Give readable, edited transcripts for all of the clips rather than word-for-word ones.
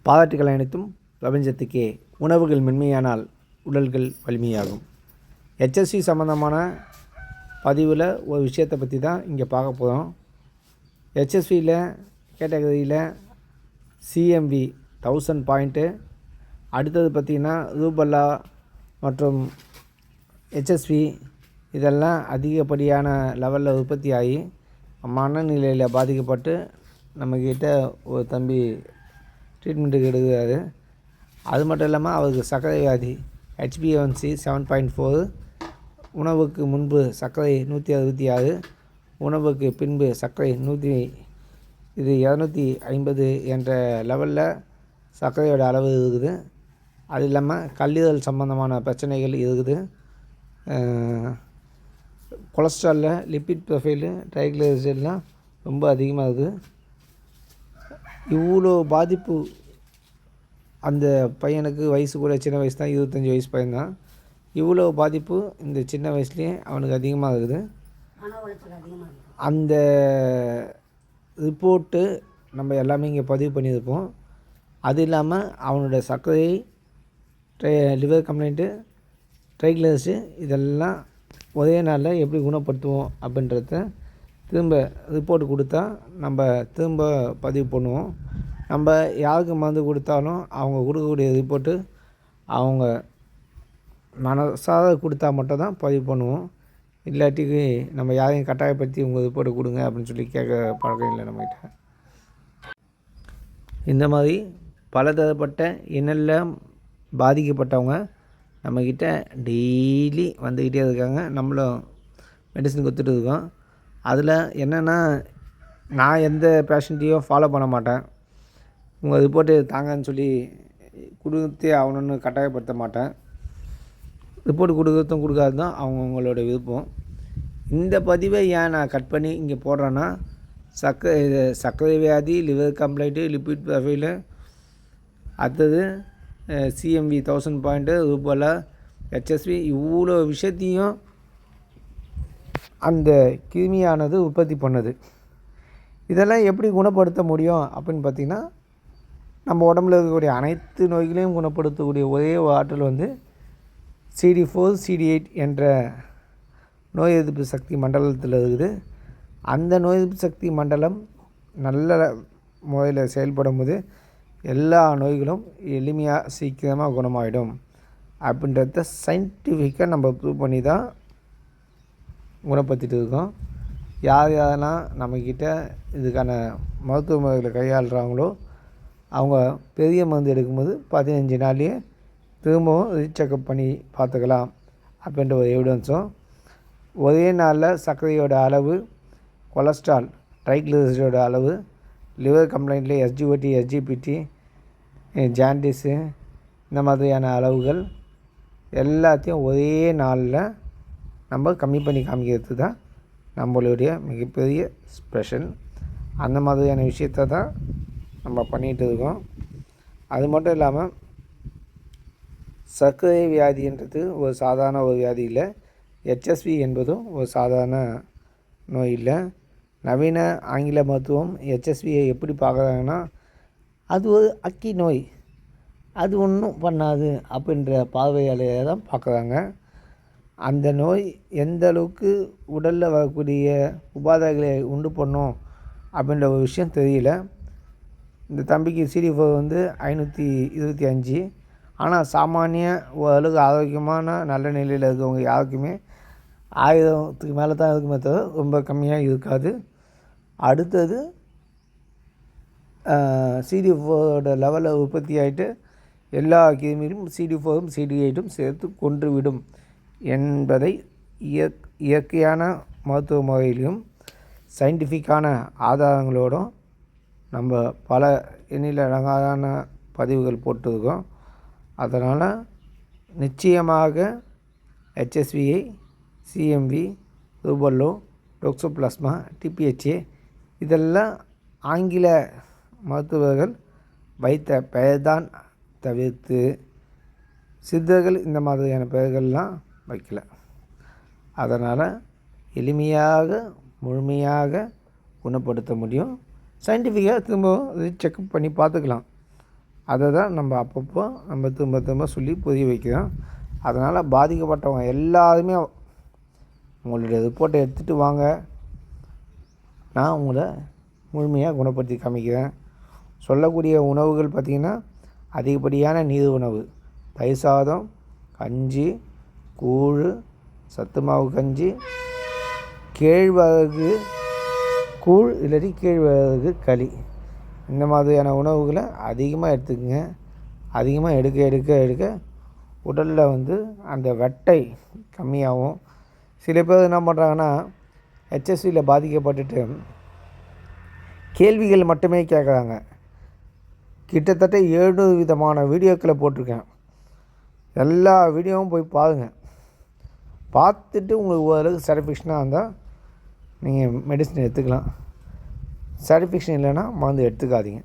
பாராட்டுகள் அனைத்தும் பிரபஞ்சத்துக்கே. உணவுகள் மென்மையானால் உடல்கள் வலிமையாகும். HSV சம்மந்தமான பதிவில் ஒரு விஷயத்தை பற்றி தான் இங்கே பார்க்க போகிறோம். HSVயில் கேட்டகரியில் CMV 1000 பாயிண்ட்டு, அடுத்தது பார்த்திங்கன்னா ரூபல்லா மற்றும் HSV இதெல்லாம் அதிகப்படியான லெவலில் உற்பத்தி ஆகி மனநிலையில் பாதிக்கப்பட்டு நம்மக்கிட்ட ஒரு தம்பி ட்ரீட்மெண்ட்டுக்கு எடுக்கிறாரு. அது மட்டும் இல்லாமல் அவருக்கு சர்க்கரை வியாதி HbA1c 7.4, உணவுக்கு முன்பு சர்க்கரை 166, உணவுக்கு பின்பு சர்க்கரை 250 என்ற லெவலில் சர்க்கரையோட அளவு இருக்குது. அது இல்லாமல் கல்லீரல் சம்பந்தமான பிரச்சனைகள் இருக்குது. கொலஸ்ட்ராலில் லிப்பிட் ப்ரொஃபைலு ட்ரைக்ளிசரைட்லாம் ரொம்ப அதிகமாக இருக்குது. இவ்வளோ பாதிப்பு அந்த பையனுக்கு வயசு கூட சின்ன வயசு தான், 25 வயசு பையன்தான். இவ்வளோ பாதிப்பு இந்த சின்ன வயசுலேயே அவனுக்கு அதிகமாக இருக்குது. அந்த ரிப்போர்ட்டு நம்ம எல்லாமே இங்கே பதிவு பண்ணியிருப்போம். அது இல்லாமல் அவனோட சர்க்கரை, லிவர் கம்ப்ளைண்ட்டு, ட்ரைக்ளிசரைடு இதெல்லாம் ஒரே நாளில் எப்படி குணப்படுத்துவோம் அப்படின்றத திரும்ப ரிப்போர்ட் கொடுத்தா நம்ம திரும்ப பதிவு பண்ணுவோம். நம்ம யாருக்கு மருந்து கொடுத்தாலும் அவங்க கொடுக்கக்கூடிய ரிப்போர்ட்டு அவங்க மனசார கொடுத்தா மட்டும் தான் பதிவு பண்ணுவோம். இல்லாட்டிக்கு நம்ம யாரையும் கட்டாயப்படுத்தி உங்கள் ரிப்போர்ட்டை கொடுங்க அப்படின்னு சொல்லி கேட்க பழக்கம் இல்லை நம்மகிட்ட. இந்த மாதிரி பலதரப்பட்ட இன்னலில் பாதிக்கப்பட்டவங்க நம்மக்கிட்ட டெய்லி வந்துக்கிட்டே இருக்காங்க. நம்மளும் மெடிசன் கொடுத்துட்டு இருக்கோம். அதில் என்னென்னா, நான் எந்த பேஷண்ட்டையும் ஃபாலோ பண்ண மாட்டேன். உங்கள் ரிப்போர்ட்டு தாங்கன்னு சொல்லி கொடுத்தே ஆகணுன்னு கட்டாயப்படுத்த மாட்டேன். ரிப்போர்ட் கொடுக்குறதும் கொடுக்காததும் அவங்களோட விருப்பம். இந்த பதிவை ஏன் நான் கட் பண்ணி இங்கே போடுறேன்னா, சர்க்கரை வியாதி, லிவர் கம்ப்ளைண்ட்டு, லிப்பிட் ப்ரொஃபைலு, அடுத்தது CMV 1000 பாயிண்ட்டு, ரூபல்லா, HSV இவ்வளோ விஷயத்தையும் அந்த கிருமியானது உற்பத்தி பண்ணுது. இதெல்லாம் எப்படி குணப்படுத்த முடியும் அப்படின்னு பார்த்திங்கன்னா, நம்ம உடம்புல இருக்கக்கூடிய அனைத்து நோய்களையும் குணப்படுத்தக்கூடிய ஒரே ஆற்றல் வந்து CD4 CD8 என்ற நோய் எதிர்ப்பு சக்தி மண்டலத்தில் இருக்குது. அந்த நோய் எதிர்ப்பு சக்தி மண்டலம் நல்ல முறையில் செயல்படும் போது எல்லா நோய்களும் எளிமையாக சீக்கிரமாக குணமாகிடும் அப்படின்றத சயின்டிஃபிக்காக நம்ம ப்ரூவ் பண்ணி தான் குணப்படுத்திட்டு இருக்கோம். யாரெல்லாம் நம்மக்கிட்ட இதுக்கான மருத்துவ முறைகளை கையாளுறாங்களோ அவங்க பெரிய மருந்து எடுக்கும்போது 15 நாள்லேயே திரும்பவும் ரீசெக்கப் பண்ணி பார்த்துக்கலாம் அப்படின்ற ஒரு எவிடன்ஸும், ஒரே நாளில் சர்க்கரையோட அளவு, கொலஸ்ட்ரால், ட்ரைக்ளிசரைடோட அளவு, லிவர் கம்ப்ளைண்ட்லேயே SGOT, SGPT, ஜாண்டிஸு இந்த மாதிரியான அளவுகள் எல்லாத்தையும் ஒரே நாளில் நம்ம கம்மி பண்ணி காமிக்கிறது தான் நம்மளுடைய மிகப்பெரிய ஸ்பெஷல். அந்த மாதிரியான விஷயத்தை தான் நம்ம பண்ணிகிட்டு இருக்கோம். அது மட்டும் இல்லாமல் சர்க்கரை வியாதின்றது ஒரு சாதாரண ஒரு வியாதி இல்லை. HSV என்பதும் ஒரு சாதாரண நோய் இல்லை. நவீன ஆங்கில மருத்துவம் HSVயை எப்படி பார்க்குறாங்கன்னா, அது ஒரு அக்கி நோய், அது ஒன்றும் பண்ணாது அப்படின்ற பார்வையாலேயே தான் பார்க்குறாங்க. அந்த நோய் எந்த அளவுக்கு உடலில் வரக்கூடிய உபாதைகளை உண்டு பண்ணும் அப்படின்ற ஒரு விஷயம் தெரியல. இந்த தம்பிக்கு CD4 வந்து 525. ஆனால் சாமானிய ஓரளவுக்கு ஆரோக்கியமான நல்ல நிலையில் இருக்கிறவங்க யாருக்குமே 1000க்கு மேலே தான் இருக்குமே தவிர ரொம்ப கம்மியாக இருக்காது. அடுத்தது CD4ஓட லெவலில் உற்பத்தி ஆகிட்டு எல்லா கிருமியும் CD4ம் CD8ம் சேர்த்து கொன்றுவிடும் என்பதை இயற்கையான மருத்துவ முறையிலும் சயின்டிஃபிக்கான ஆதாரங்களோடும் நம்ம பல எண்ணிலடங்கான பதிவுகள் போட்டிருக்கோம். அதனால் நிச்சயமாக HSVயை, CMV, ரூபல்லோ, டோக்சோபிளாஸ்மா, TPHA இதெல்லாம் ஆங்கில மருத்துவர்கள் வைத்த பெயர்தான் தவிர்த்து சித்தர்கள் இந்த மாதிரியான பெயர்கள்லாம் வைக்கல. அதனால் எளிமையாக முழுமையாக குணப்படுத்த முடியும். சயின்டிஃபிக்காக திரும்ப செக்கப் பண்ணி பார்த்துக்கலாம். அதை தான் நம்ம அப்பப்போ நம்ம திரும்ப திரும்ப சொல்லி புரிய வைக்கிறோம். அதனால் பாதிக்கப்பட்டவங்க எல்லாருமே உங்களுடைய ரிப்போர்ட்டை எடுத்துகிட்டு வாங்க, நான் உங்களை முழுமையாக குணப்படுத்தி காமிக்கிறேன். சொல்லக்கூடிய உணவுகள் பார்த்திங்கன்னா அதிகப்படியான நீர் உணவு, தயிர் சாதம், கஞ்சி, கூழ், சத்து மாவு கஞ்சி, கேழ்வரகு கூழ் இல்லாட்டி கேழ்வரகு களி, இந்த மாதிரியான உணவுகளை அதிகமாக எடுத்துக்கங்க. அதிகமாக எடுக்க எடுக்க எடுக்க உடலில் வந்து அந்த வெட்டை கம்மியாகும். சில பேர் என்ன பண்ணுறாங்கன்னா ஹெச்எஸ்வியில் பாதிக்கப்பட்டுட்டு கேள்விகள் மட்டுமே கேட்குறாங்க. கிட்டத்தட்ட 7 விதமான வீடியோக்களை போட்டிருக்கேன். எல்லா வீடியோவும் போய் பாருங்கள். பார்த்துட்டு உங்களுக்கு ஓரளவுக்கு சாட்டிஸ்ஃபேக்ஷனாக இருந்தால் நீங்கள் மெடிசன் எடுத்துக்கலாம். சாட்டிஸ்ஃபேக்ஷன் இல்லைன்னா மருந்து எடுத்துக்காதீங்க.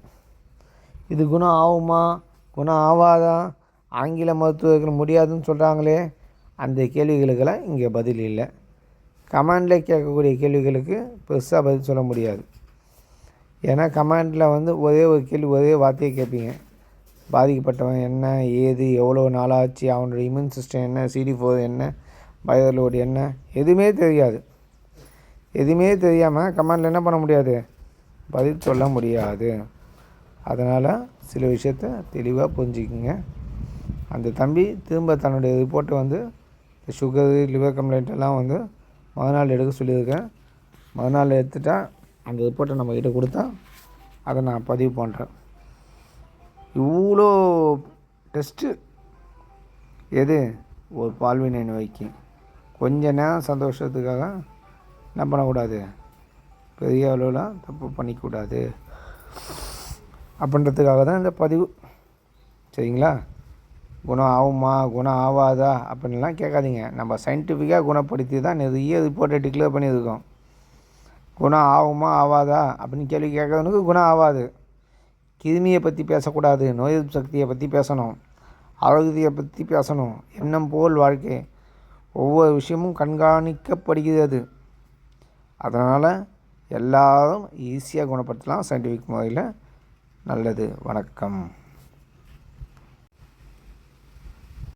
இது குணம் ஆகுமா குணம் ஆகாதா, ஆங்கில மருத்துவர்கள் முடியாதுன்னு சொல்கிறாங்களே, அந்த கேள்விகளுக்கெல்லாம் இங்கே பதில் இல்லை. கமெண்டில் கேட்கக்கூடிய கேள்விகளுக்கு பெருசாக பதில் சொல்ல முடியாது. ஏன்னா கமெண்டில் வந்து ஒரே ஒரு கேள்வி ஒரே வார்த்தையை கேட்பீங்க. பாதிக்கப்பட்டவன் என்ன, ஏது, எவ்வளோ நாளாச்சு, அவனோட இம்யூன் சிஸ்டம் என்ன, CD4 என்ன, பயோலோடு என்ன, எதுவுமே தெரியாது. எதுவுமே தெரியாமல் கமெண்டில் என்ன பண்ண முடியாது, பதில் சொல்ல முடியாது. அதனால் சில விஷயத்த தெளிவாக புரிஞ்சுக்குங்க. அந்த தம்பி திரும்ப தன்னுடைய ரிப்போர்ட்டை வந்து சுகரு, லிவர் கம்ப்ளைண்ட் எல்லாம் வந்து மறுநாள் எடுக்க சொல்லியிருக்கேன். மறுநாள் எடுத்துட்டா அந்த ரிப்போர்ட்டை நம்மக்கிட்ட கொடுத்தா அதை நான் பதிவு பண்ணுறேன். இவ்வளோ டெஸ்ட்டு எது ஒரு பால்வினை நோய்க்கு கொஞ்ச நேரம் சந்தோஷத்துக்காக என்ன பண்ணக்கூடாது, பெரிய அளவுலாம் தப்பு பண்ணிக்கூடாது அப்படின்றதுக்காக தான் இந்த பதிவு. சரிங்களா? குணம் ஆகுமா குணம் ஆகாதா அப்படின்லாம் கேட்காதீங்க. நம்ம சயின்டிஃபிக்காக குணப்படுத்தி தான் நிறைய ரிப்போர்ட்டை டிக்ளேர் பண்ணியிருக்கோம். குணம் ஆகுமா ஆகாதா அப்படின்னு கேள்வி கேட்கறவனுக்கு குணம் ஆகாது. கிருமியை பற்றி பேசக்கூடாது, நோய் எதிர்ப்பு சக்தியை பற்றி பேசணும், ஆரோக்கியத்தை பற்றி பேசணும். எண்ணம் போல் வாழ்க்கை, ஒவ்வொரு விஷயமும் கண்காணிக்கப்படுகிறது. அதனால் எல்லாரும் ஈஸியாக குணப்படுத்தலாம் சயின்டிஃபிக் முறையில். நல்லது. வணக்கம்.